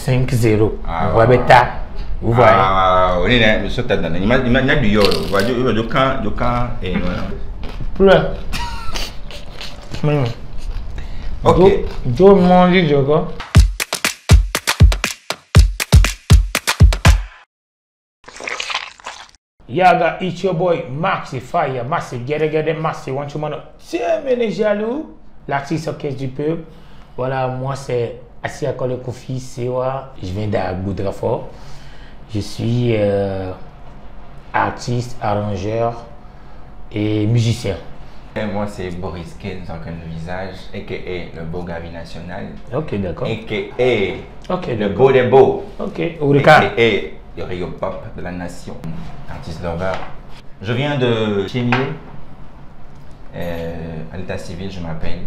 5-0. Wabeta. Vous voyez? On est là, sur ta dame. Il m'a du yolo. Je can et voilà. Ok. Je mange, je crois. Yaga, it's your boy Maxi Fire, Maxi Gede, Maxi Wanchumano. Tiens, mes jaloux. L'artiste orchestre du peuple. Voilà, moi c'est Assia Kole Kofi Sewa. Je viens d'Agoudrafort. Je suis artiste, arrangeur et musicien. Et moi c'est Boris Ken, sans que le visage, a.k.a. le beau Gavi national. Ok, d'accord. A.k.a. le beau des beaux. Ok, A.k.a. le Rio Pop de la nation. Artiste lover. Je viens de Chémier. À l'état civil, je m'appelle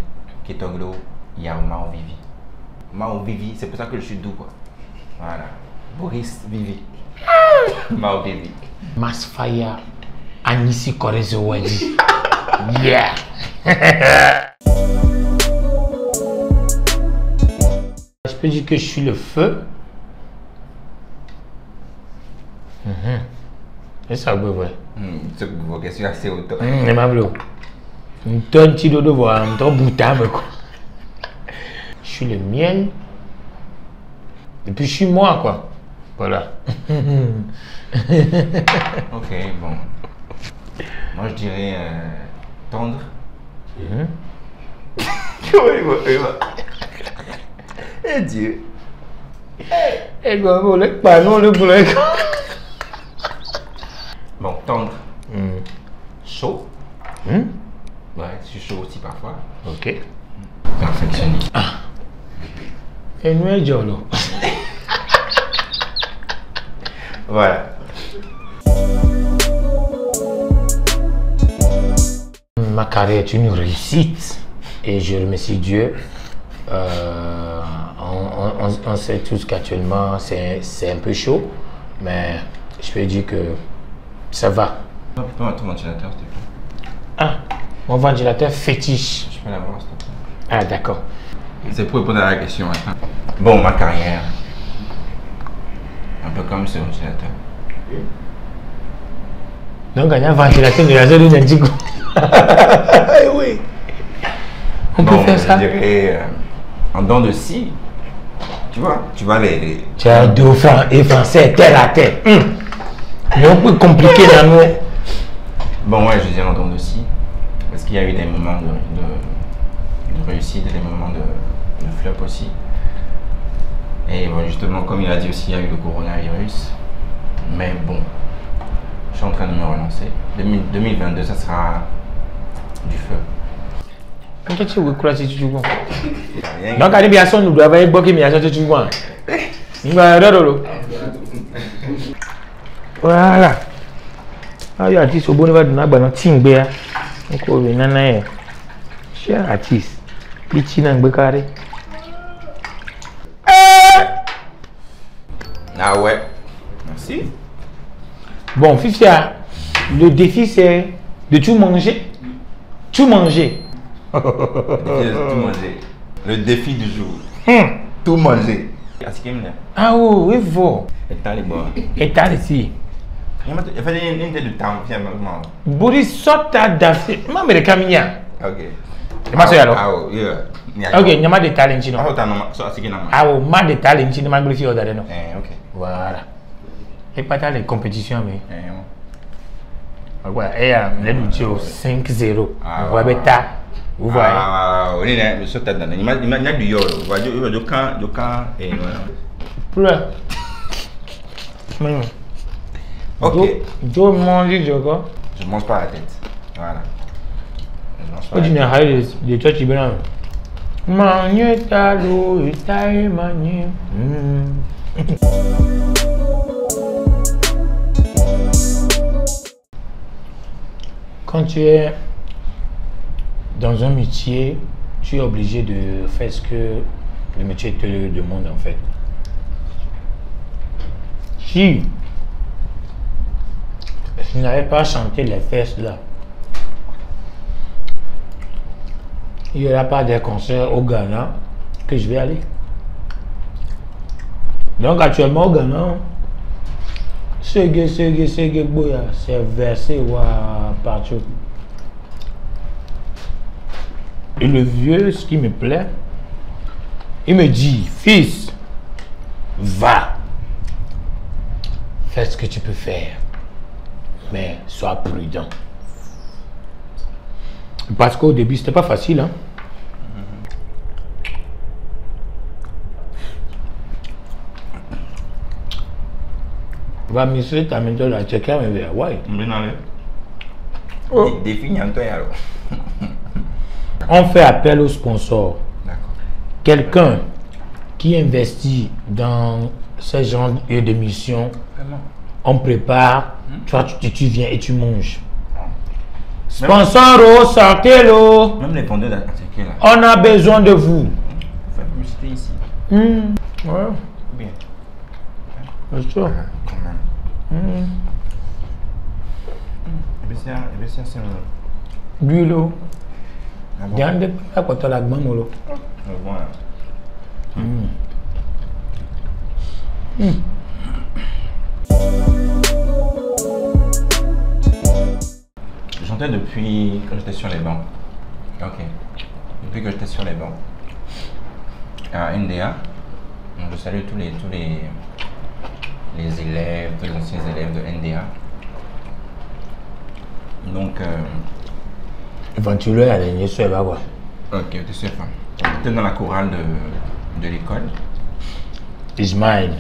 Ketoglo Yao Mao Vivi. Mao Vivi, c'est pour ça que je suis doux, quoi. Voilà. Boris Vivi. Mao Vivi. Masfaya Anisi Korezo Wadi. Yeah. Je peux dire que je suis le feu. C'est ça, oui, ouais. C'est une question assez haute. Mais ma bleu. Une tonne de voir, un ton boutame, quoi. Je suis le miel. Et puis je suis moi, quoi. Voilà. Ok, bon. Moi je dirais tendre. Eh Dieu. Eh ben, vous l'êtes pas, non, le boulet. Bon, tendre. Chaud. Ouais, je suis chaud aussi parfois. Ok. Perfectionniste. Et nous, et Jolo. Voilà. Ma carrière est une réussite et je remercie Dieu. On sait tous qu'actuellement c'est un peu chaud, mais je peux dire que ça va. Tu peux mettre ton ventilateur, s'il te plaît? Ah, mon ventilateur fétiche. Je peux l'avoir, s'il te plaît. Ah, d'accord. C'est pour répondre à la question. Attends. Bon, ma carrière. Un peu comme ce ventilateur. Donc, il y a un ventilateur de la zone d'un digo. Oui. On peut faire ça. Je dirais en dents de scie. Tu vois, les... Tu as deux francs et français, terre à terre. Mais on peut compliquer la nous. Bon, ouais, je dirais en dents de scie. Parce qu'il y a eu des moments de réussite et des moments de flop aussi. Et bon, justement, comme il a dit aussi, il y a eu le coronavirus. Mais bon, je suis en train de me relancer. 2022, ça sera du feu. Quand tu veux quoi, si tu joues. Donc, à l'émission, nous devons avoir beaucoup de choses que tu vois. Voilà. Ah, artiste au bon niveau de notre team, encore une année. Cher artiste, petit n'en bécaré. Ah ouais. Merci. Bon, Fifia, le défi c'est de tout manger. Tout manger. Tout manger. Le défi du jour. Tout manger. Ah oui, oui, vous. Et t'as les bois. Et t'as ici. Il y a une tête de temps, finalement. Boris sota d'affaires. Maman, mais camilla. Ok. Ma soeur alors. Ah oui, ok, il y a des talents chinois. Ah oui, ma des talents chinois, ma glifie au non. Ok. Voilà. Et pas dans les compétitions, mais. Voilà, et les nous 5-0. Wabeta. Vous voyez. Ah, on est là, sur ta dame. Il m'a du yolo. Je can et voilà. Ok. Je mange, je crois. Je mange pas la tête. Voilà. Je mange pas. Au général, les toi, tu veux. Manu talo, itaï manu. Quand tu es dans un métier, tu es obligé de faire ce que le métier te demande en fait. Si je n'avais pas chanté les fesses là, il n'y aura pas de concert au Ghana que je vais aller. Donc actuellement au Ghana, c'est versé partout. Et le vieux, ce qui me plaît, il me dit, fils, va, fais ce que tu peux faire, mais sois prudent. Parce qu'au début, c'était pas facile, hein. Va miser ta méthode à checker, mais ouais. Oh. Définis-toi alors. On fait appel aux sponsors. D'accord. Quelqu'un qui investit dans ce genre d'émission, on prépare, toi tu viens et tu manges. Sponsor, sortez-le. Même les vendeurs d'articles là. On a besoin de vous. Faites publicité ici. Ouais. Bien. Bien sûr. Quand même. Et bien c'est L'huile. Ah bon. Gande à côté la gbamolo. Voilà. Je chantais depuis que j'étais sur les bancs. Ok. Depuis que j'étais sur les bancs. À NDA. Donc, je salue tous les élèves, tous les anciens élèves de NDA. Donc, Éventuellement, elle est sur la voie. ok, tu sais pas. J'étais dans la chorale de l'école. Ismaël.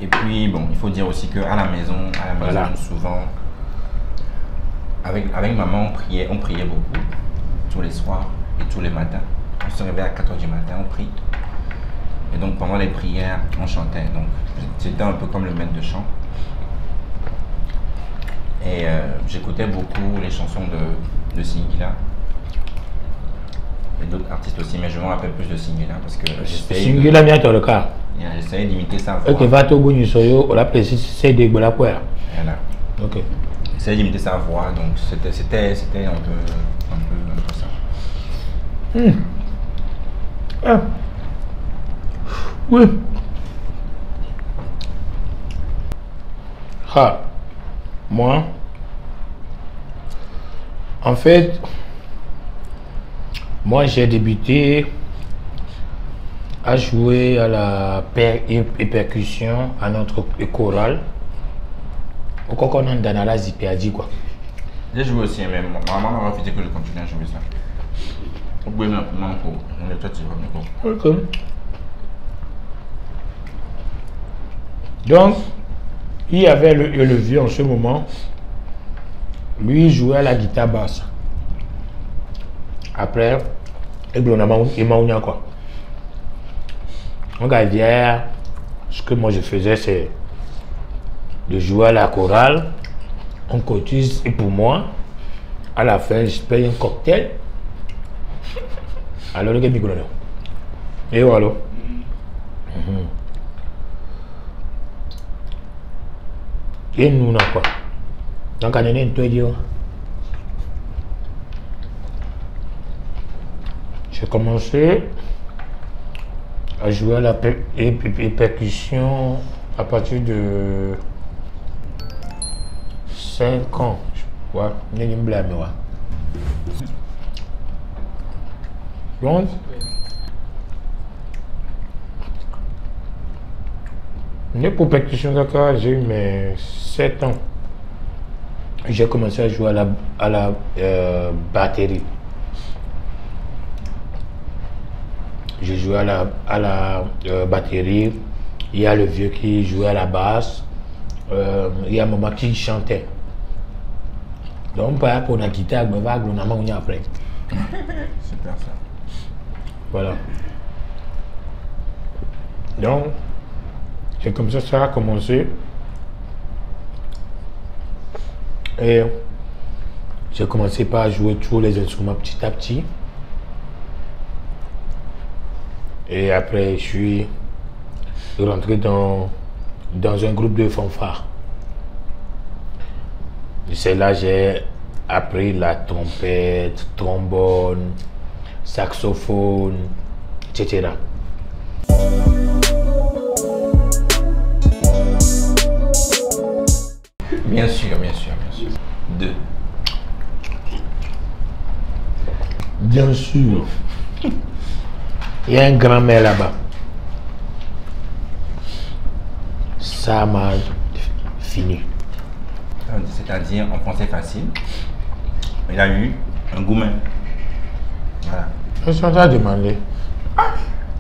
Et puis, bon, il faut dire aussi qu'à la maison, Voilà. souvent, avec maman, on priait beaucoup, tous les soirs et tous les matins. On se réveillait à 4 h du matin, on prie. Et donc, pendant les prières, on chantait. Donc, j'étais un peu comme le maître de chant. Et j'écoutais beaucoup les chansons de Singila. Et d'autres artistes aussi, mais je me rappelle plus de Singila parce que Singila bien le cas. j'essayais d'imiter sa voix. Ok, va te gagner sur yo, on l'a précisé, c'est des la poire. Voilà. Ok. J'essayais d'imiter sa voix, donc c'était un peu ça. Ah. Oui. Ah. Moi, en fait, moi j'ai débuté à jouer à la percussion à notre chorale. Au quoi qu'on a dans la ziperdi quoi. J'ai joué aussi, mais maman m'a refusé que je continue à jouer ça. Oui, mais maman, on est peut-être Ok. Donc, il y avait le vieux en ce moment. Lui, il jouait à la guitare basse. Après, il m'a quoi. Donc, à hier, ce que moi je faisais, c'est de jouer à la chorale. On cotise et pour moi, à la fin, je paye un cocktail. Alors, le gars, micro. Et voilà. Et nous, quoi. Donc, on est un peu dur. J'ai commencé à jouer à la percussion à partir de 5 ans. Ouais, je ne me blâme pas. Donc, pour percussion, j'ai eu mes 7 ans. J'ai commencé à jouer à la batterie. J'ai joué à la batterie. Il y a le vieux qui jouait à la basse. Il y a maman qui chantait. Donc, par rapport à la guitare, je vais après. Super ça. Voilà. Donc, c'est comme ça a commencé. Et j'ai commencé par jouer tous les instruments petit à petit. Et après, je suis rentré dans un groupe de fanfare. C'est là que j'ai appris la trompette, trombone, saxophone, etc. Bien sûr, bien sûr, bien sûr. 2. Bien sûr. Il y a un grand-mère là-bas. Ça m'a fini. C'est-à-dire, en français facile, il a eu un gourmet. Voilà. Je suis en train de demander.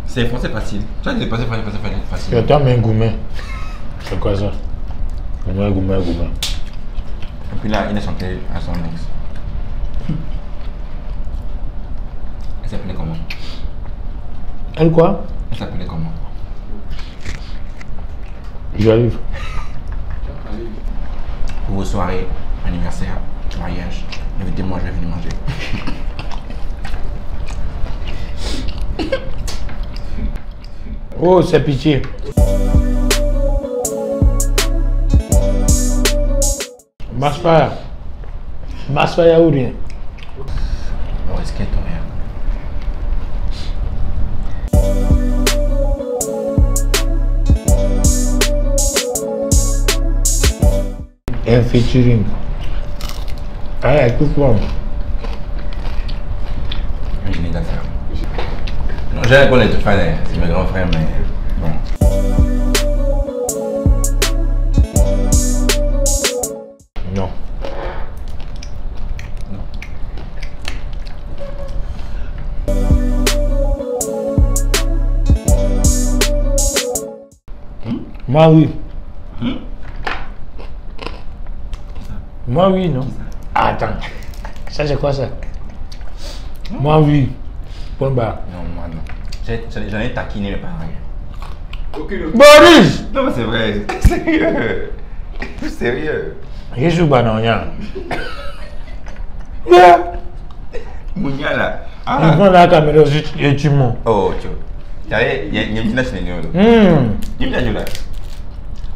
C'est français facile. Tu as dit français facile. Et toi, mais un gourmet. C'est quoi ça? Gourmet. Et puis là, il a chanté à son ex. Elle s'appelait comment? Elle quoi? Elle s'appelait comment? J'arrive. Pour vos soirées, anniversaire, mariage, invitez-moi, je vais venir manger. Oh, c'est pitié. Masfaya ou rien? On risquait de rien. Un featuring. Ah, écoute moi. Je n'ai qu'à faire. Non, j'ai connais tout faire, c'est mes grands frères, mais bon. Non. Moi oui. Moi oui, non. Attends. Ça c'est quoi ça? Moi oui. Point barre. Non, moi non. J'en ai taquiné mes parents. Boris! Non, mais c'est vrai. Sérieux. Sérieux. Je suis banania. Mounia là. Il prend la caméra aussi et tu montes. Oh, tu vois. Il y a une petite nation de nous. Il y a une petite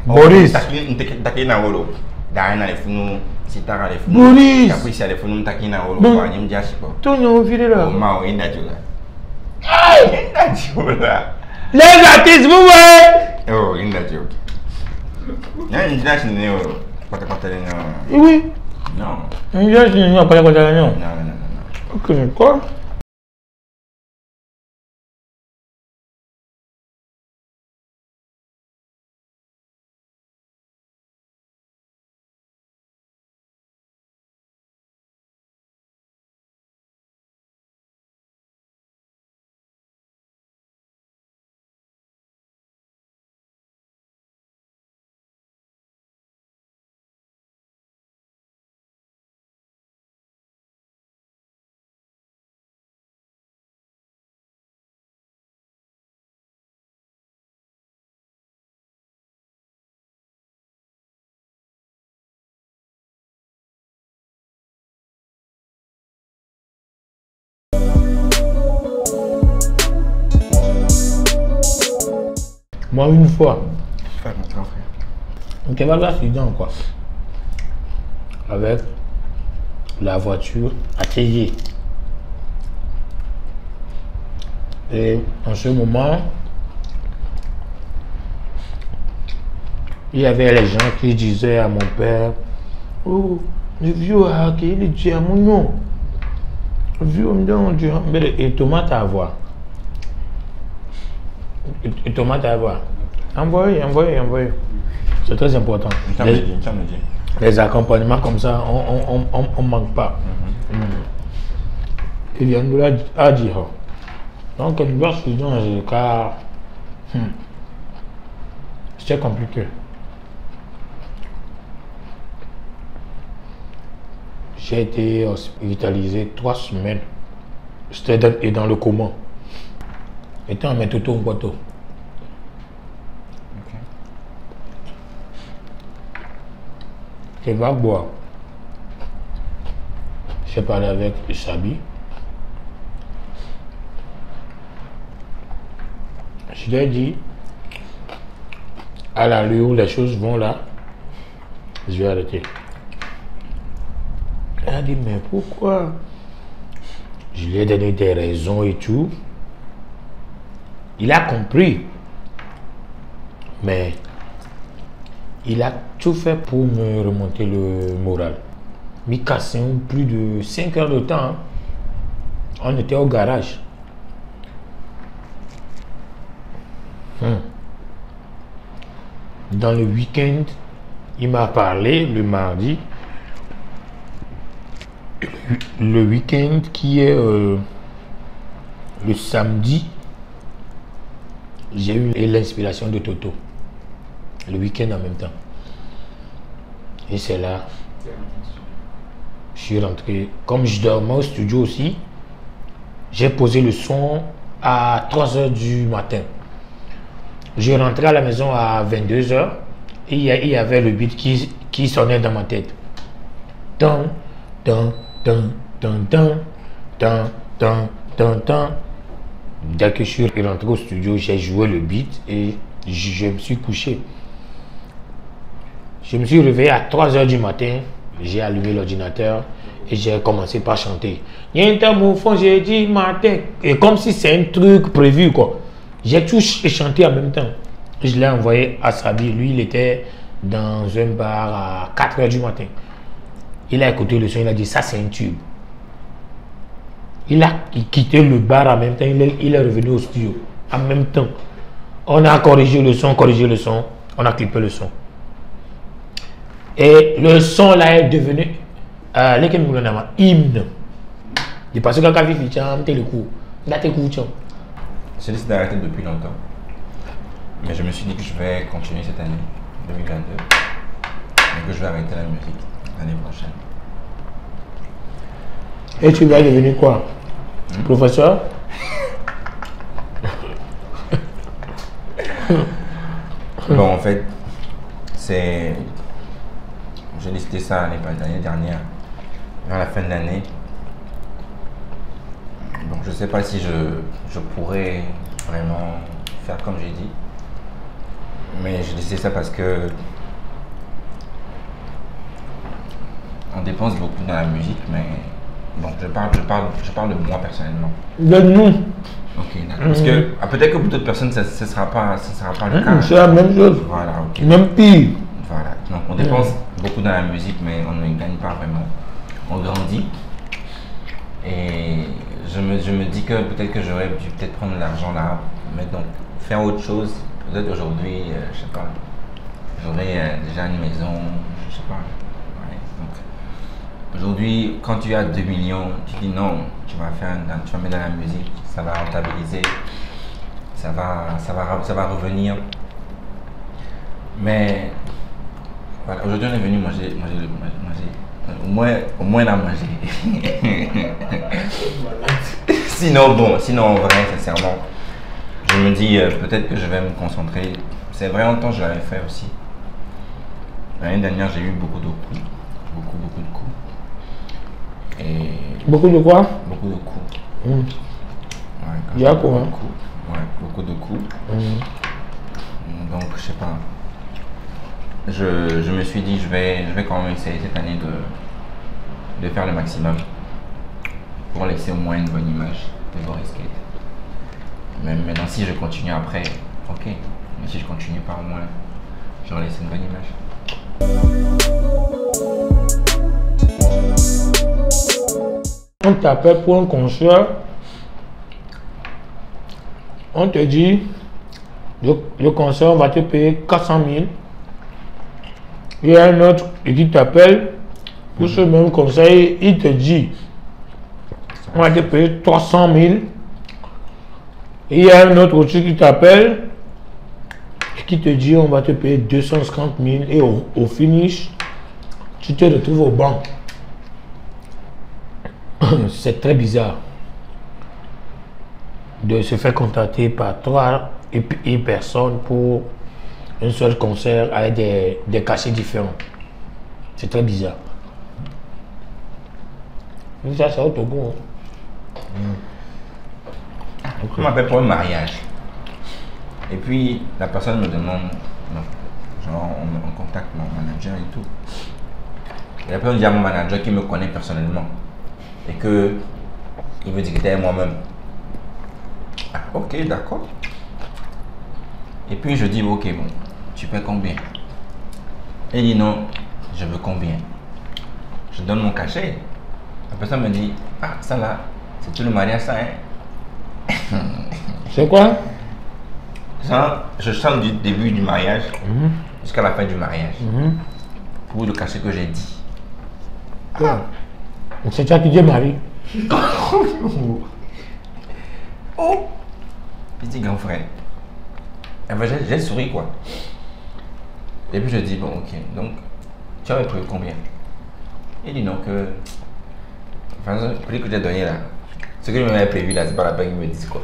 Boris. Taquine na wolo. Dans les fous, si tu as les fous. Boris. Caprice les fous, taquine na wolo. Il me dit à Chico. Tout le monde vire là. Oh, ma oui, Nadjola. Aïe, Nadjola. Les artistes, vous voyez? Oh, Nadjola. Il y a une nation de nous. Oui. Non. Une nation de nous, pas de Non. Ok, quoi? Moi, une fois, Frère, mon grand frère. on était pas accident quoi. Avec la voiture atterrie. Et en ce moment, il y avait les gens qui disaient à mon père, oh, le vieux a hacké, il est dit à mon nom. Le vieux me dit, et tomate à voir. Et tomate à voir. Envoyez. C'est très important. Les accompagnements comme ça, on ne manque pas. Il vient de là à dire. Donc, une fois dans le cas, c'est compliqué. J'ai été hospitalisé 3 semaines. J'étais dans le coma. Étant en tout au poteau. Je vais boire. J'ai parlé avec Sabi. Je lui ai dit, à l'allure où les choses vont là, je vais arrêter. Elle a dit, mais pourquoi? Je lui ai donné des raisons et tout. Il a compris. Mais Il a tout fait pour me remonter le moral. Mais cassé plus de 5 heures de temps. Hein. On était au garage. Dans le week-end, il m'a parlé le mardi. Le week-end qui est le samedi, j'ai eu l'inspiration de Toto. Le week-end en même temps. Et c'est là, je suis rentré. Comme je dormais au studio aussi, j'ai posé le son à 3 h du matin. Je rentrais à la maison à 22 h et il y avait le beat qui sonnait dans ma tête. Tan, tan, tan, tan, tan, tan, tan, tan, tan. Dès que je suis rentré au studio, j'ai joué le beat et je me suis couché. Je me suis réveillé à 3 h du matin, j'ai allumé l'ordinateur et j'ai commencé par chanter. Il y a un mot fond, j'ai dit matin. Et comme si c'est un truc prévu quoi. J'ai tout chanté en même temps. Je l'ai envoyé à Sabi. Lui, il était dans un bar à 4 h du matin. Il a écouté le son, il a dit ça c'est un tube. Il a quitté le bar en même temps, il est revenu au studio en même temps. On a corrigé le son, on a clippé le son. Et le son là est devenu hymne. Et parce que quand il fait le coup, j'ai décidé d'arrêter depuis longtemps. Mais je me suis dit que je vais continuer cette année, 2022. Et que je vais arrêter la musique l'année prochaine. Et tu vas devenir quoi? Professeur? Bon, en fait, j'ai décidé ça l'année dernière, vers la fin de l'année. Donc, je ne sais pas si je pourrais vraiment faire comme j'ai dit. Mais j'ai décidé ça parce que on dépense beaucoup dans la musique, mais bon, je parle de moi personnellement. De nous. Ok, d'accord. Parce que peut-être que pour d'autres personnes, ce ne sera pas le cas. C'est la même chose. Voilà, ok. Même pire. Voilà. Donc on dépense beaucoup dans la musique, mais on ne gagne pas vraiment. On grandit. Et je me dis que peut-être que j'aurais dû prendre l'argent là, mais donc faire autre chose. Peut-être aujourd'hui, je sais pas, j'aurais déjà une maison, je sais pas. Ouais. Donc aujourd'hui, quand tu as 2 millions, tu dis non, tu vas mettre dans la musique, ça va rentabiliser, ça va revenir. Mais voilà, aujourd'hui on est venu manger, au moins on a mangé. Sinon en vrai, sincèrement, je me dis peut-être que je vais me concentrer. C'est vrai, en temps je l'avais fait aussi. L'année dernière, j'ai eu beaucoup de coups. Beaucoup de coups. Et beaucoup de quoi? Beaucoup de coups. Ouais, il y a quoi? Ouais, beaucoup de coups. Donc, je sais pas. Je me suis dit, je vais quand même essayer cette année de faire le maximum pour laisser au moins une bonne image de Boris Skate. Même maintenant, si je continue après, ok. Mais si je continue pas, au moins, j'aurai laissé une bonne image. On t'appelle pour un concert, on te dit le concert on va te payer 400 000. Il y a un autre qui t'appelle pour ce même conseil, il te dit on va te payer 300 000. Et il y a un autre aussi qui t'appelle et qui te dit on va te payer 250 000 et au finish tu te retrouves au banc. C'est très bizarre de se faire contacter par 3 personnes pour un seul concert avec des cachets différents. C'est très bizarre. Ça, c'est au Togo. On m'appelle pour un mariage. Et puis la personne me demande, genre on contacte mon manager et tout. Et après on dit à mon manager qui me connaît personnellement et que il veut discuter avec moi-même. Ah, ok, d'accord. Et puis je dis ok, bon, tu paies combien? Il dit non, je veux combien? Je donne mon cachet. La personne me dit, ah, ça là, c'est tout le mariage, ça, hein? C'est quoi? Ça, je chante du début du mariage jusqu'à la fin du mariage. Pour le cachet que j'ai dit. Ah. C'est toi qui dis Marie. Oh! Petit grand frère. Eh ben, j'ai souri quoi. Et puis je dis, bon, ok, donc, tu avais prévu combien? Il dit non, que. Enfin, le prix que j'ai donné là, ce que je m'avais prévu là, c'est pas la peine qu'ils me disent quoi.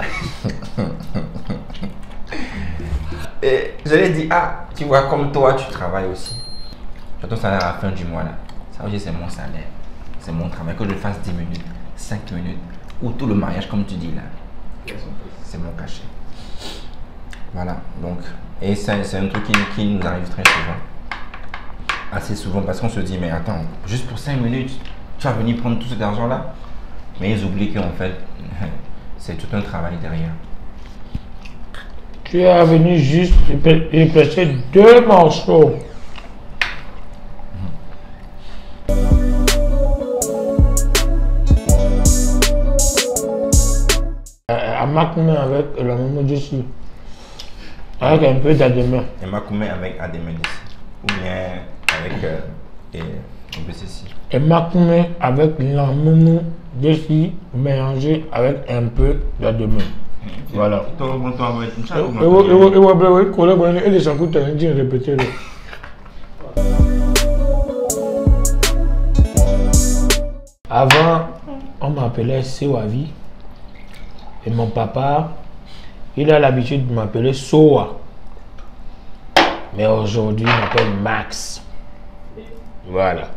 Et je lui ai dit, ah, tu vois, comme toi, tu travailles aussi. Tu as ton salaire à la fin du mois là. Ça aussi, c'est mon salaire. C'est mon travail. Que je fasse 10 minutes, 5 minutes, ou tout le mariage, comme tu dis là. C'est mon cachet. Voilà, donc, et c'est un truc qui nous arrive très souvent. Assez souvent, parce qu'on se dit, mais attends, juste pour 5 minutes, tu vas venir prendre tout cet argent-là? Mais ils oublient qu'en fait, c'est tout un travail derrière. Tu es venu juste pêcher 2 morceaux. À Macoumé avec la maman dessus. Avec un peu d'adémé. Et Macoumé avec adémé dessus. Ou bien avec BCC. Et Macoumé avec la maman dessus mélangé avec un peu d'adémé. Voilà. Avant, on m'appelait Sewavi. Et mon papa, il a l'habitude de m'appeler Soa. Mais aujourd'hui, il m'appelle Max. Voilà.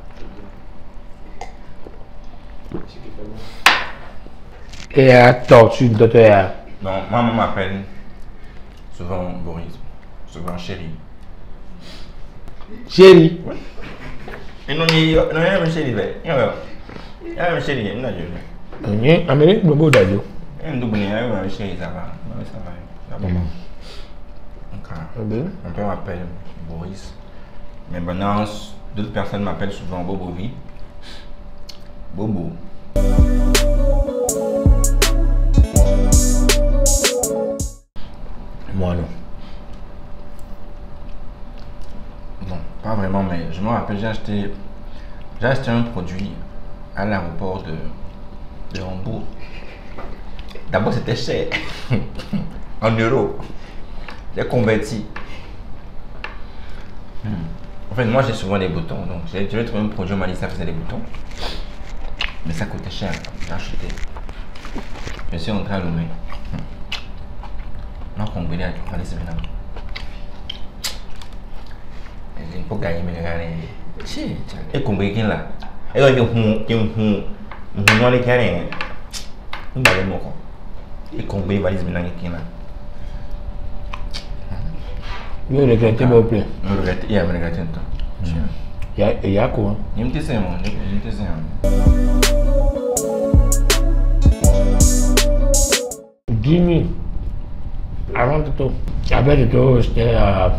Et à tortue, docteur. Non, maman m'appelle souvent Boris, souvent chérie. Chérie. Ouais. Et non, il y a un chéri, il y a un chéri, il y a un chéri. Amérique, le beau d'ailleurs. Un double, il y a un chéri, ça va. Ça va. Donc, mon père m'appelle Boris. Mais maintenant, d'autres personnes m'appellent souvent Bobovi. Bobo. Moi non. Non, pas vraiment, mais je me rappelle, j'ai acheté un produit à l'aéroport de Hambourg. D'abord, c'était cher. En euros. J'ai converti. En fait, moi, j'ai souvent des boutons. Donc, j'ai trouvé un produit, on m'a dit que ça faisait des boutons. Mais ça coûtait cher. J'ai acheté. Je suis entré à Lomé. Non, qu'on veut dire, il fallait se mettre. Il faut gagner, mais regardez. Et qu'on veut qu'il là. Et là, il y a un carré. Il va aller mort. Et qu'on veut valise maintenant qu'il là. Je regrette, s'il vous plaît. Je regrette, il y a un regret un temps. Il y a quoi? Il me dit moi. Avant de tout. Avec de tout, c'était à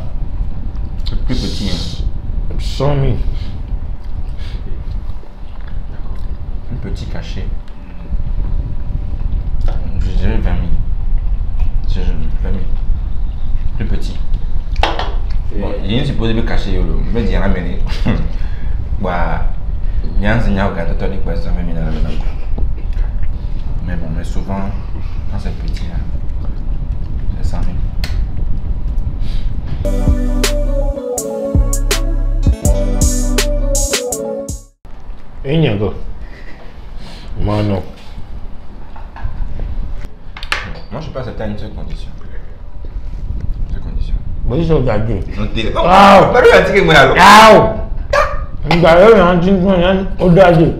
plus petit. 100 000. Plus petit cachet. Je dirais 20 000. C'est 20 000. Plus petit. Bon, il est supposé me cacher, je vais dire à mener. Bah, il y a un signal qui a tout dit que ça va venir. Mais bon, mais souvent, quand c'est petit, c'est 100 000. Et il y a quoi? Moi non. Moi, je passe à une seule condition. Moi, je regarde. Ah! Pas le ticket, moi, alors. Ah! On va aller en train au dadé.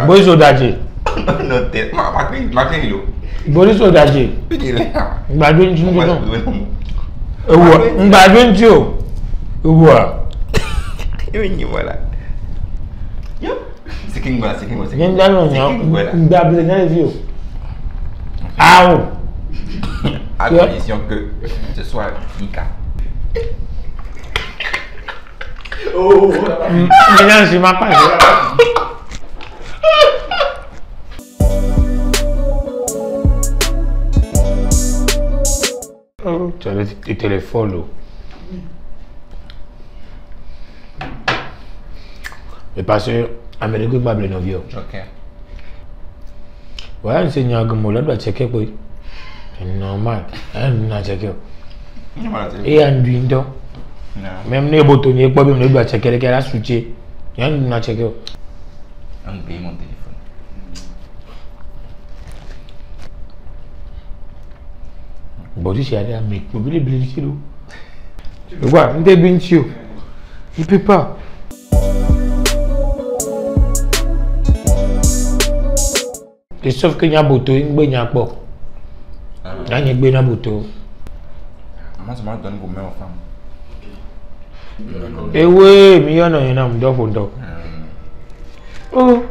Boris au dadé. Non, t'es. Ma clé, Boris au dadé. On va donner une chose. On va donner une chose. Voilà. Voilà. C'est qui moi, c'est qui moi, c'est qui moi. On va donner une chose. Ah! À condition que ce soit Nika. Oh, maintenant, je m'en passe. Oh, tu as le téléphone. Là. Mais parce que, Amérique, je vais vous dire. Joker. Ouais, c'est un gars qui doit checker. C'est normal. Il doit checker. Et un duindo. Même les boutonniers, pas même les doigts checker lesquels a switché. Il y a un doit checker. On paye mon téléphone. Bon, tu sais, mais tu peux les blincher. Tu vois, on est blinché. Il ne peut pas. Et sauf qu'il y a un bouton, il y a un bouton. Il y a un bouton. Moi, je m'en donne pour mes enfants. Eh oui, mais il y en a un peu. Oh.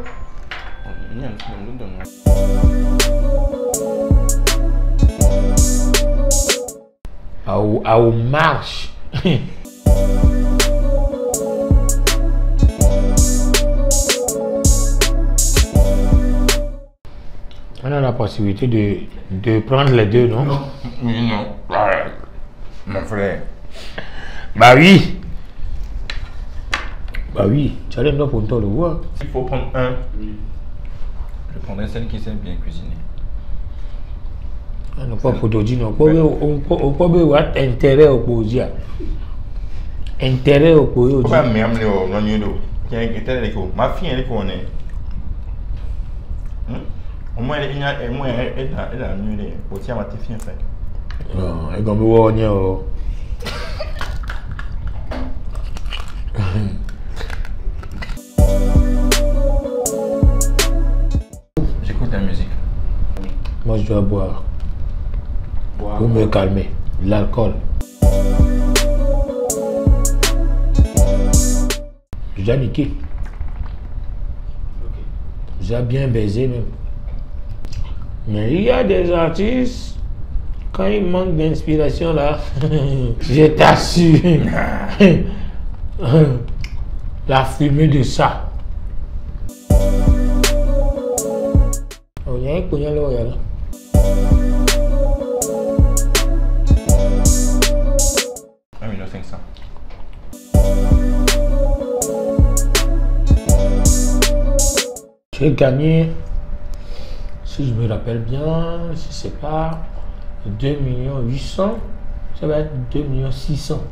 À marche. On a la possibilité de prendre les deux, non? Oui, non. Mon frère. Bah oui. Bah oui, tu as l'air pour toi le voir. Il faut prendre un. Je prendrai celle qui sait bien cuisiner. On n'a pas pour te dire, on peut avoir intérêt au projet. Intérêt au projet. Pourquoi même le non ma fille, elle connaît. Au moins, elle a mieux pour tirer ma fille en fait. Non, elle va me voir. J'écoute la musique. Moi, je dois boire. Pour me calmer. L'alcool. J'ai niqué. J'ai bien baisé même. Mais il y a des artistes, quand ils manquent d'inspiration là, je t'assure, la fumée de ça. Oh, il y a un cognac là, là. J'ai gagné, si je me rappelle bien, je ne sais pas, 2 800 000, ça va être 2 600 000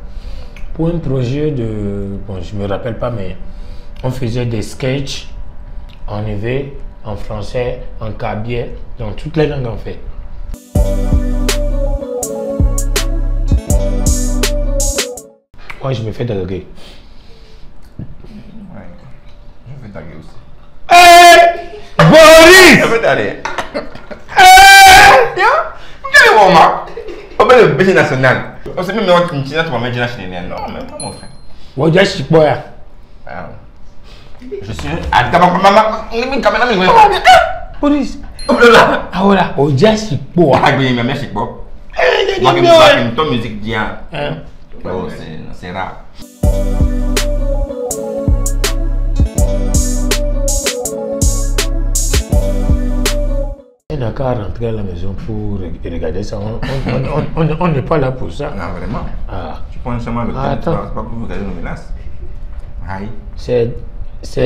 pour un projet de, bon je ne me rappelle pas, mais on faisait des sketchs en EV, en français, en cabier, dans toutes les langues en fait. Moi je me fais draguer. Ouais, je vais draguer aussi. Boris! Je vais t'aller. Quel est moment? On va le baiser national. On sait même si tu vas mettre national. Non, même pas mon frère. Moi, je suis quoi? Je suis à maman. Police. Ah voilà. Oh, je suis quoi? Ah, oui, mais merci quoi. Moi, je me ton musique bien. Oh, c'est rare. On n'a qu'à rentrer à la maison pour regarder ça. On n'est pas là pour ça. Non, vraiment. Ah. Tu prends seulement le temps. Attends. C'est pas pour regarder nos menaces. Aïe. C'est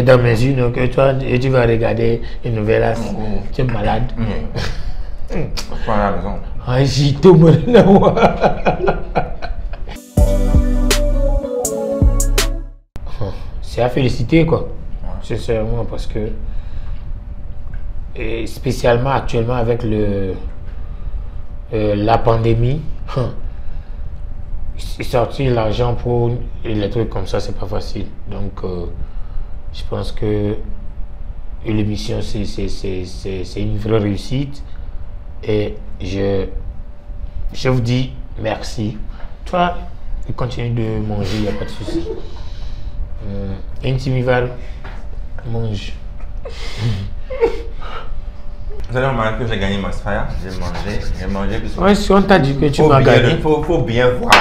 dans mes yeux que toi et tu vas regarder une nouvelle. Tu es malade. Pas à la maison. Ah, j'y tombe là. C'est à féliciter quoi. Sincèrement parce que. Et spécialement actuellement avec la pandémie, sortir l'argent pour les trucs comme ça, c'est pas facile. Donc, je pense que l'émission, c'est une vraie réussite. Et je vous dis merci. Toi, continue de manger, il n'y a pas de souci. Intimival, mange. Vous allez remarquer que j'ai gagné Max Fire. J'ai mangé. Ouais, si on t'a dit que tu m'as gagné. Il faut bien voir.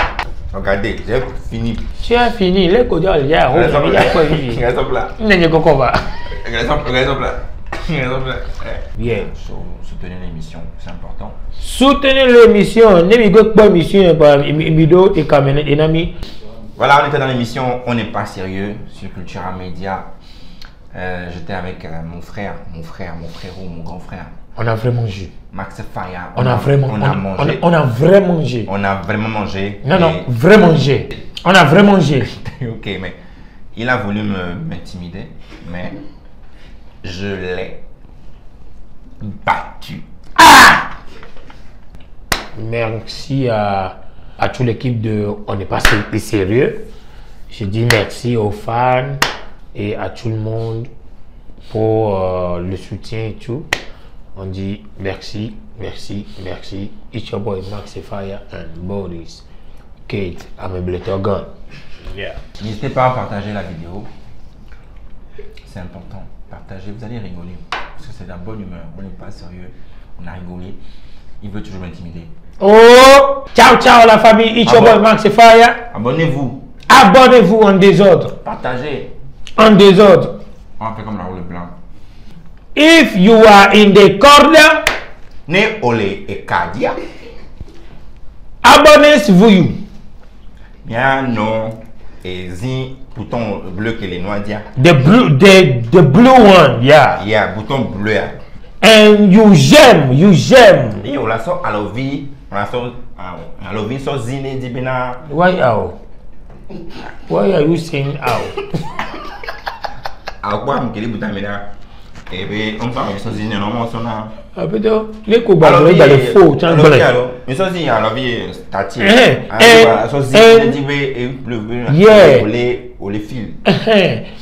Regardez, j'ai fini. Tu as fini, les codes, il y a Reste il y a quoi vivre. là. N'est-ce pas quoi? Reste là. Bien. Soutenez l'émission, c'est important. Soutenez l'émission. N'est pas émission, Mido et Kamene et Nami. Voilà, on était dans l'émission On n'est pas sérieux sur Cultura Média. J'étais avec mon frérot, mon grand frère. On a vraiment mangé. Max Faya. On a vraiment mangé. On a vraiment mangé. On a vraiment mangé. Non, vraiment mangé. On a vraiment mangé. Ok, mais il a voulu m'intimider, mais je l'ai battu. Ah! Merci à toute l'équipe de On n'est pas sérieux. Je dis merci aux fans et à tout le monde pour le soutien et tout. On dit merci. It's your boy Max Fire and Boris Kate Amebletorgon. Yeah. N'hésitez pas à partager la vidéo. C'est important. Partagez, vous allez rigoler. Parce que c'est de la bonne humeur. On n'est pas sérieux. On a rigolé. Il veut toujours m'intimider. Oh! Ciao la famille. It's your boy Max Fire. Abonnez-vous. Abonnez-vous en désordre. Partagez. En désordre. On fait comme la roue blanc. If you are in the corner, ne ole et kadia. Abonnez-vous. Bien non. Et zin bouton bleu que les noirs dia. The blue one, yeah. Yeah, bouton bleu. And you j'aime. Et on la sort à la vie. On la sort à la vie sur zine di bina. Why how? Why are you saying how? À quoi me kele bouton bina? Et bien, on va sur zine normalement son a. Ah peut-être les coups dans les faux, tu as mais ça dit à la vie statique. So zine di et bleu ou les fils.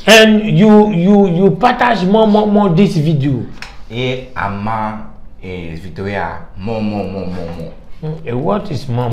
And you partage more this video. Et ama et Victoria, And what is more?